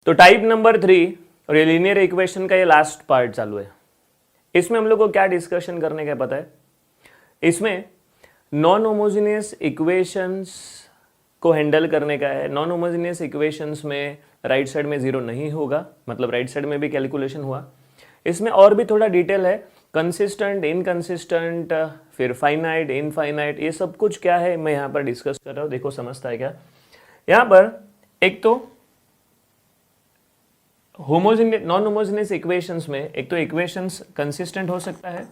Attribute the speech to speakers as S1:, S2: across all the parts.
S1: तो type number 3 और ये लीनियर इक्वेशन का ये लास्ट पार्ट चालू है। इसमें हम लोग को क्या डिस्कशन करने का पता है, इसमें नॉन होमोजेनियस इक्वेशंस को हैंडल करने का है। नॉन होमोजेनियस इक्वेशंस में राइट साइड में जीरो नहीं होगा, मतलब राइट साइड में भी कैलकुलेशन हुआ। इसमें और भी थोड़ा डिटेल है, कंसिस्टेंट, इनकंसिस्टेंट, फिर फाइनाइट, इनफाइनाइट, ये सब कुछ क्या है मैं यहाँ पर डिस्कस कर रहा हूँ। देखो समझता है क्या। यहाँ पर एक तो होमोजेनियस नॉन होमोजेनियस इक्वेशंस में एक तो इक्वेशंस कंसिस्टेंट हो सकता है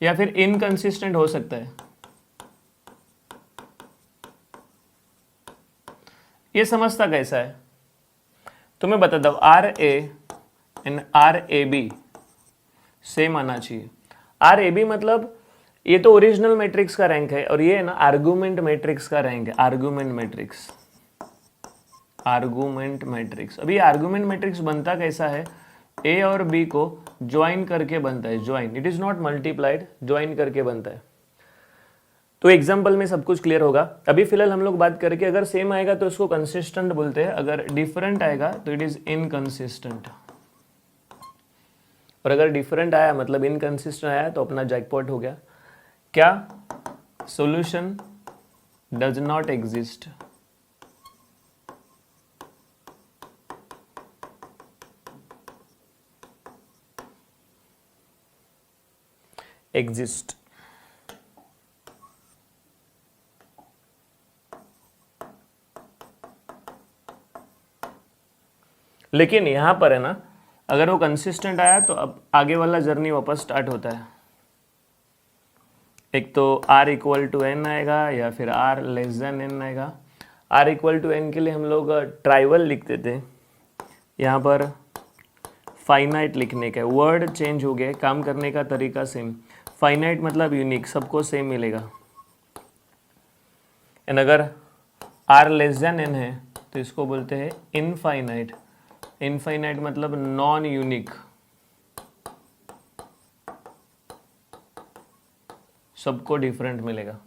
S1: या फिर इनकंसिस्टेंट हो सकता है। ये समझता कैसा है तो मैं बताता हूं। R A and R A B same आना चाहिए। आर ए बी मतलब ये तो ओरिजिनल मैट्रिक्स का रैंक है और ये है ना आर्गुमेंट मैट्रिक्स का रैंक है। Argument matrix, argument matrix. अभी आर्गुमेंट मैट्रिक्स बनता कैसा है, ए और बी को ज्वाइन करके बनता है। Join, it is not multiplied, join करके बनता है। तो एग्जाम्पल में सब कुछ क्लियर होगा। अभी फिलहाल हम लोग बात करके अगर सेम आएगा तो उसको कंसिस्टेंट बोलते हैं, अगर डिफरेंट आएगा तो इट इज इनकंसिस्टेंट। और अगर डिफरेंट आया मतलब इनकंसिस्टेंट आया तो अपना जैकपॉट हो गया। क्या? Solution does not exist. Exist. लेकिन यहां पर है ना, अगर वो कंसिस्टेंट आया तो अब आगे वाला जर्नी वापस स्टार्ट होता है। एक तो r इक्वल टू एन आएगा या फिर r लेस देन एन आएगा। r इक्वल टू एन के लिए हम लोग ट्राइवल लिखते थे, यहाँ पर फाइनाइट लिखने का वर्ड चेंज हो गया, काम करने का तरीका सेम। फाइनाइट मतलब यूनिक, सबको सेम मिलेगा। एंड अगर r लेस देन एन है तो इसको बोलते हैं इनफाइनाइट। इनफाइनाइट मतलब नॉन यूनिक, सबको डिफरेंट मिलेगा।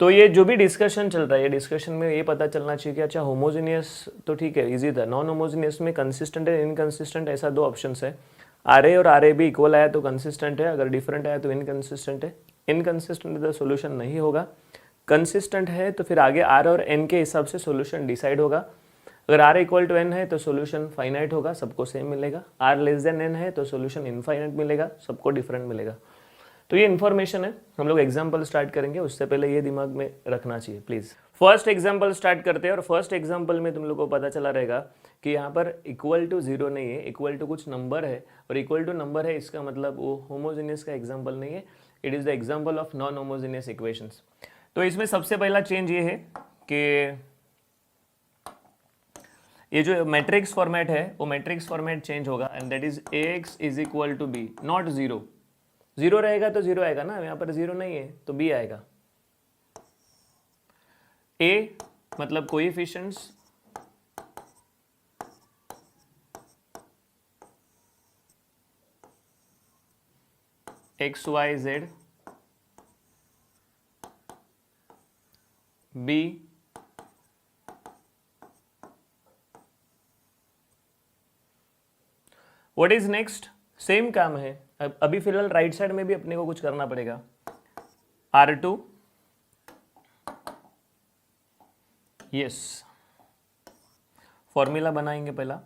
S1: तो ये जो भी डिस्कशन चल रहा है, ये डिस्कशन में ये पता चलना चाहिए कि अच्छा होमोजेनियस तो ठीक है, इजी था। नॉन होमोजेनियस में कंसिस्टेंट है, इनकंसिस्टेंट, ऐसा दो ऑप्शंस है। आर ए और आर ए बी इक्वल आया तो कंसिस्टेंट है, अगर डिफरेंट आया तो इनकंसिस्टेंट है। इनकंसिस्टेंट तो सोल्यूशन नहीं होगा। कंसिस्टेंट है तो फिर आगे आर और एन के हिसाब से सोल्यूशन डिसाइड होगा। अगर आर इक्वल टू एन है तो सोल्यूशन फाइनाइट होगा, सबको सेम मिलेगा। आर लेस देन एन है तो सोल्यूशन इनफाइनाइट मिलेगा, सबको डिफरेंट मिलेगा। तो ये इन्फॉर्मेशन है। हम लोग एग्जाम्पल स्टार्ट करेंगे, उससे पहले ये दिमाग में रखना चाहिए प्लीज। फर्स्ट एग्जाम्पल स्टार्ट करते हैं और फर्स्ट एग्जाम्पल में तुम लोग को पता चला रहेगा कि यहाँ पर इक्वल टू जीरो नहीं है, इक्वल टू कुछ नंबर है। और इक्वल टू नंबर है इसका मतलब वो होमोजेनियस का एग्जाम्पल नहीं है, it is the example of non homogeneous equations. तो इसमें सबसे पहला चेंज ये है कि ये जो मैट्रिक्स फॉर्मेट है वो मैट्रिक्स फॉर्मेट चेंज होगा and that is ax is equal to B, not zero. Zero रहेगा तो जीरो आएगा ना, यहाँ पर जीरो नहीं है तो बी आएगा। ए मतलब coefficients, X Y Z. B what is next, same काम है। अभी फिलहाल राइट साइड में भी अपने को कुछ करना पड़ेगा। R2, यस, फॉर्मूला बनाएंगे पहला।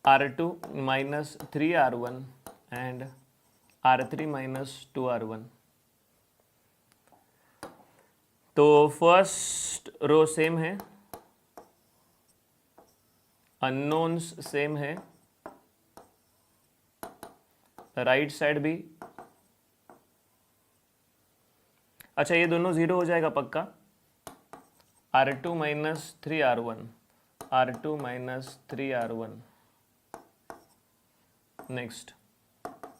S1: R2 minus 3R1 and R3 minus 2R1। तो फर्स्ट रो सेम है, अननोन्स सेम है, राइट साइड भी। अच्छा ये दोनों जीरो हो जाएगा पक्का। R2 minus 3R1, R2 minus 3R1, next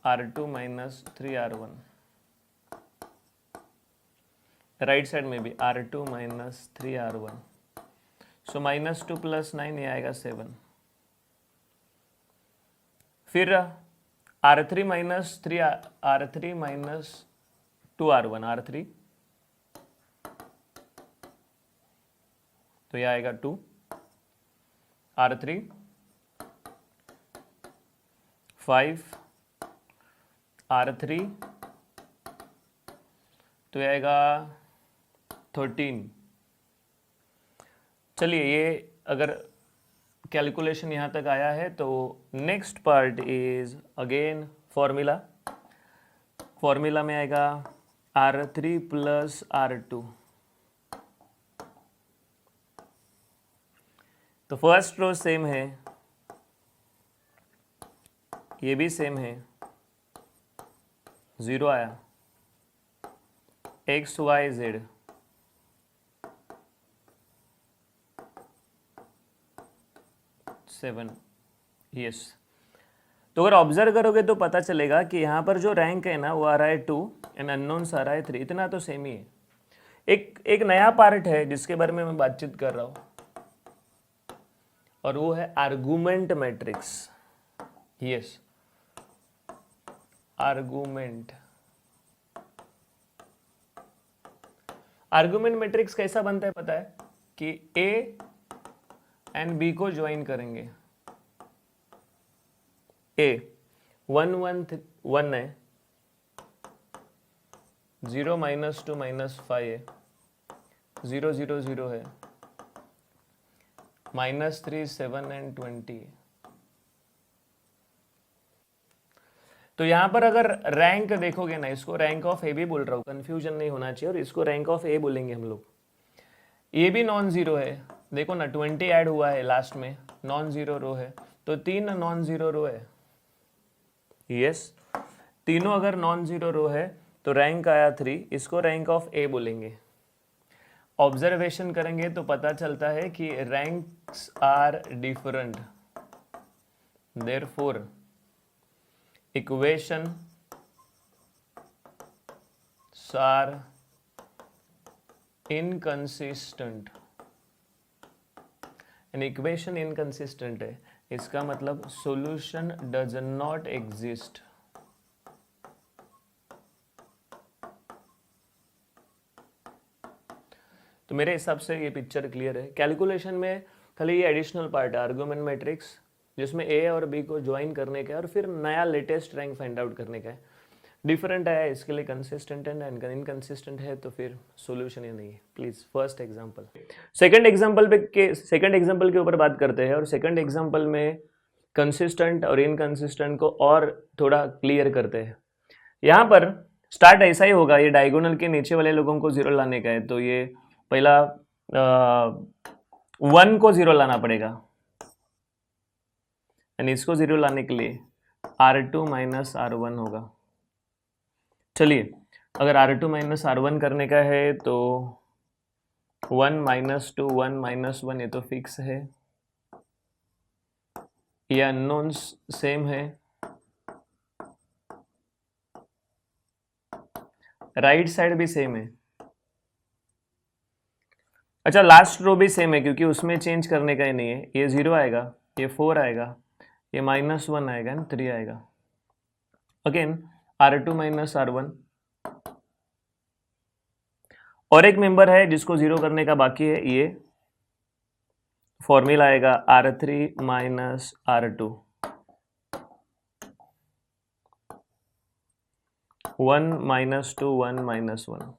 S1: R2 minus 3R1, right side में भी R2 minus 3R1। So minus 2 plus 9 ये आएगा 7। फिर R3 minus 3, R3 minus 2R1, R3 तो ये आएगा 2, R3 5, R3 तो ये आएगा 13। चलिए, ये अगर कैलकुलेशन यहाँ तक आया है तो next part is again formula. Formula में आएगा R3 प्लस R2। तो फर्स्ट रो सेम है, ये भी सेम है, 0 आया, X Y Z, seven, yes. तो अगर ऑब्जर्व करोगे तो पता चलेगा कि यहाँ पर जो रैंक है ना वो आ रहा है 2 एंड अननोन्स आ रहा है 3, इतना तो सेम ही है। एक नया पार्ट है जिसके बारे में मैं बातचीत कर रहा हूँ और वो है argument matrix. Yes, argument. Argument matrix कैसा बनता है पता है कि ए एंड बी को ज्वाइन करेंगे। ए 1 1 1 है, 0 -2 -5 है, 0 0 0 है, -3 7 एंड 20। तो यहां पर अगर रैंक देखोगे ना, इसको रैंक ऑफ ए भी बोल रहा हूं, कंफ्यूजन नहीं होना चाहिए, और इसको रैंक ऑफ ए बोलेंगे हम लोग। ये भी नॉन जीरो है, देखो ना 20 ऐड हुआ है लास्ट में, नॉन जीरो रो है, तो 3 नॉन जीरो रो है। यस, तीनों अगर नॉन जीरो रो है तो रैंक आया 3, इसको रैंक ऑफ ए बोलेंगे। ऑब्जर्वेशन करेंगे तो पता चलता है कि ranks are different, therefore equation are inconsistent. An equation inconsistent है, इसका मतलब सॉल्यूशन डज नॉट एग्जिस्ट। तो मेरे हिसाब से ये पिक्चर क्लियर है। कैलकुलेशन में खाली ये एडिशनल पार्ट है आर्गुमेंट मैट्रिक्स, जिसमें ए और बी को ज्वाइन करने का है और फिर नया लेटेस्ट रैंक फाइंड आउट करने का है। डिफरेंट है इसके लिए कंसिस्टेंट है, इनकंसिस्टेंट है तो फिर सॉल्यूशन ही नहीं है। Please first example. Second example के ऊपर बात करते हैं, और सेकंड एग्जांपल में कंसिस्टेंट और इनकंसिस्टेंट को और थोड़ा क्लियर करते हैं। यहाँ पर स्टार्ट ऐसा ही होगा, ये डायगोनल के नीचे वाले लोगों को जीरो लाने का है, तो ये पहला 1 को जीरो लाना पड़ेगा, एंड इसको जीरो लाने के लिए R2 माइनस R1 होगा। चलिए, अगर R2 माइनस R1 करने का है तो 1 -2 1 -1 ये तो फिक्स है, ये अननोन्स सेम है, राइट साइड भी सेम है। अच्छा, लास्ट रो भी सेम है क्योंकि उसमें चेंज करने का ही नहीं है। ये 0 आएगा, ये 4 आएगा, ये -1 आएगा एंड 3 आएगा। अगेन R2 माइनस R1, और एक मेंबर है जिसको जीरो करने का बाकी है, ये फॉर्मूला आएगा R3 minus R2, 1 -2 1 -1,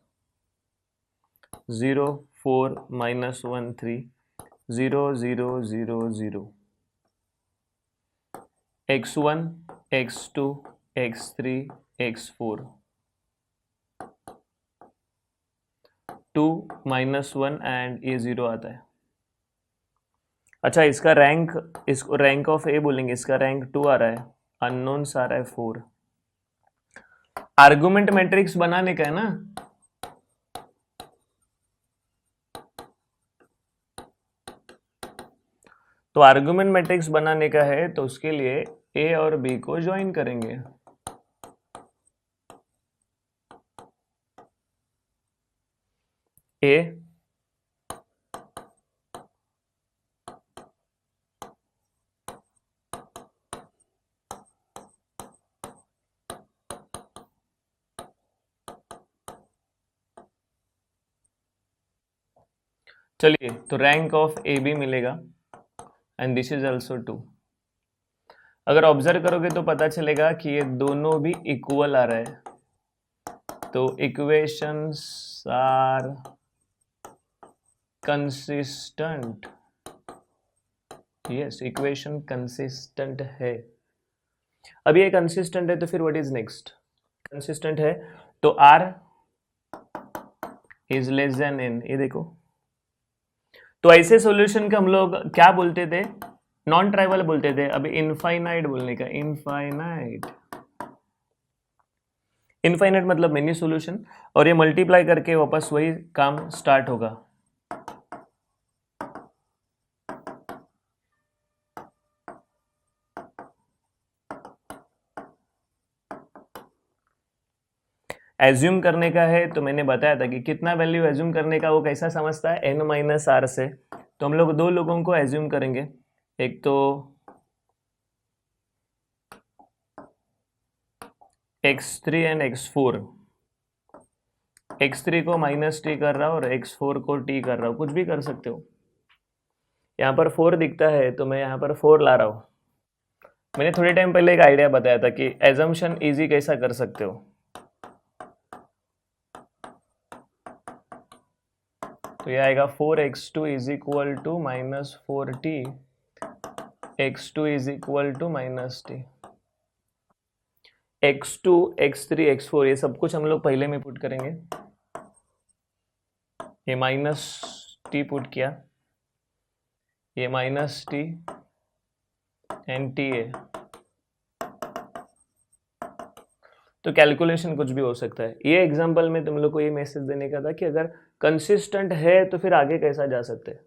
S1: 0 4 -1 3, 0 0 0 0, x1 x2 x3 x4, 2 -1 and ये 0 आता है। अच्छा, इसका रैंक, इसको रैंक ऑफ ए बोलेंगे, इसका रैंक 2 आ रहा है, अननोन्स आ रहा है 4। आर्गुमेंट मैट्रिक्स बनाने का है ना, तो आर्गुमेंट मैट्रिक्स बनाने का है तो उसके लिए ए और बी को ज्वाइन करेंगे। ए चलिए, तो रैंक ऑफ ए बी मिलेगा एंड दिस इज ऑल्सो 2। अगर ऑब्जर्व करोगे तो पता चलेगा कि ये दोनों भी इक्वल आ रहा है, तो equations are consistent. Yes, equation consistent है। अब ये कंसिस्टेंट है तो फिर व्हाट इज नेक्स्ट? कंसिस्टेंट है तो R is less than N। ये देखो, तो ऐसे सॉल्यूशन का हम लोग क्या बोलते थे? नॉन ट्राइवल बोलते थे। अभी इनफाइनाइट बोलने का, इनफाइनाइट। इनफाइनाइट मतलब मेनी सॉल्यूशन, और ये मल्टीप्लाई करके वापस वही काम स्टार्ट होगा। एज्यूम करने का है तो मैंने बताया था कि कितना वैल्यू एज्यूम करने का, वो कैसा समझता है? n माइनस आर से। तो हम लोग दो लोगों को एज्यूम करेंगे, एक तो x3 एंड x4। x3 को माइनस टी कर रहा हूँ और x4 को t कर रहा हूँ, कुछ भी कर सकते हो। यहाँ पर 4 दिखता है तो मैं यहाँ पर 4 ला रहा हूँ। मैंने थोड़े टाइम पहले एक आइडिया बताया था कि एजम्पशन इजी कैसा कर सकते हो। तो ये आएगा 4x2 is equal to minus 4t, x2 is equal to minus T. x2, x3, x4 ये सब कुछ हम लोग पहले में पुट करेंगे। ये माइनस टी पुट किया, ये माइनस टी एंड टी है। तो कैलकुलेशन कुछ भी हो सकता है। ये एग्जांपल में तुम लोग को ये मैसेज देने का था कि अगर कंसिस्टेंट है तो फिर आगे कैसा जा सकते हैं।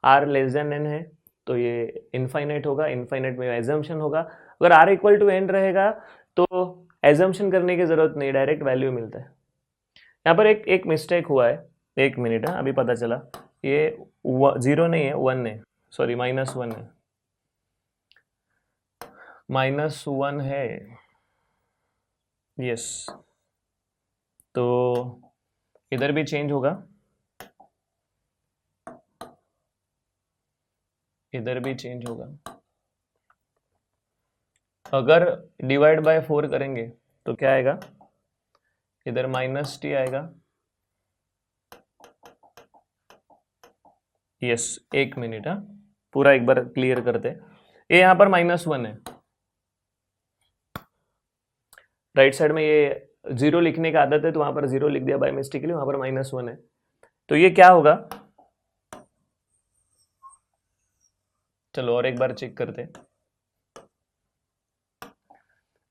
S1: आर लेस देन एन है तो ये इनफाइनाइट होगा, इनफाइनाइट में एजम्पशन होगा। अगर आर इक्वल टू एन रहेगा तो एजम्पशन करने की जरूरत नहीं, डायरेक्ट वैल्यू मिलता है। यहाँ पर एक मिस्टेक हुआ है, एक मिनट है, अभी पता चला। ये 0 नहीं है, 1 है, सॉरी -1 है, -1 है। यस, तो इधर भी चेंज होगा, इधर भी चेंज होगा। अगर डिवाइड बाय 4 करेंगे तो क्या आएगा? इधर माइनस टी आएगा। यस, एक मिनट, हाँ, पूरा एक बार क्लियर करते। ये यहाँ पर -1 है, राइट साइड में ये 0 लिखने का आदत है तो वहां पर 0 लिख दिया बाय मिस्टेकली, वहां पर -1 है। तो ये क्या होगा? चलो और एक बार चेक करते।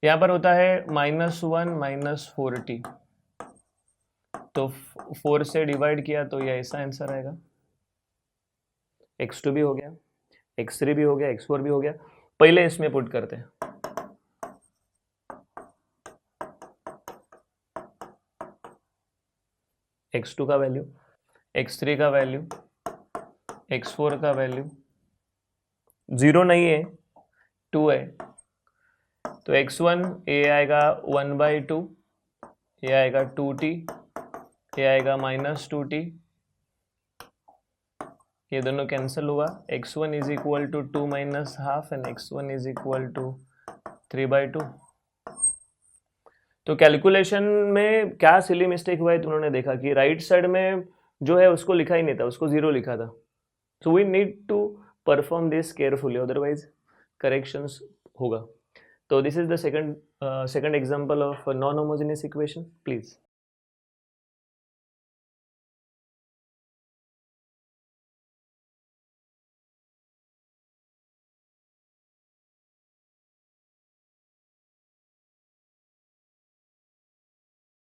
S1: यहाँ पर होता है -1 -4t, तो 4 से डिवाइड किया तो ये ऐसा आंसर आएगा। x2 भी हो गया, x3 भी हो गया, x4 भी हो गया। पहले इसमें पुट करते हैं। x2 का वैल्यू, x3 का वैल्यू, x4 का वैल्यू 0 नहीं है, 2 है। तो x1 ये आएगा 1/2, ये आएगा 2t, ये आएगा -2t, ये दोनों कैंसिल हुआ। x1 is equal to 2 minus half and x1 is equal to 3/2। तो कैलकुलेशन में क्या सिली मिस्टेक हुआ है तो उन्होंने देखा कि राइट साइड में जो है उसको लिखा ही नहीं था, उसको 0 लिखा था। So we need to perform this carefully, otherwise corrections होगा। तो this is the second example of non homogeneous equation, please.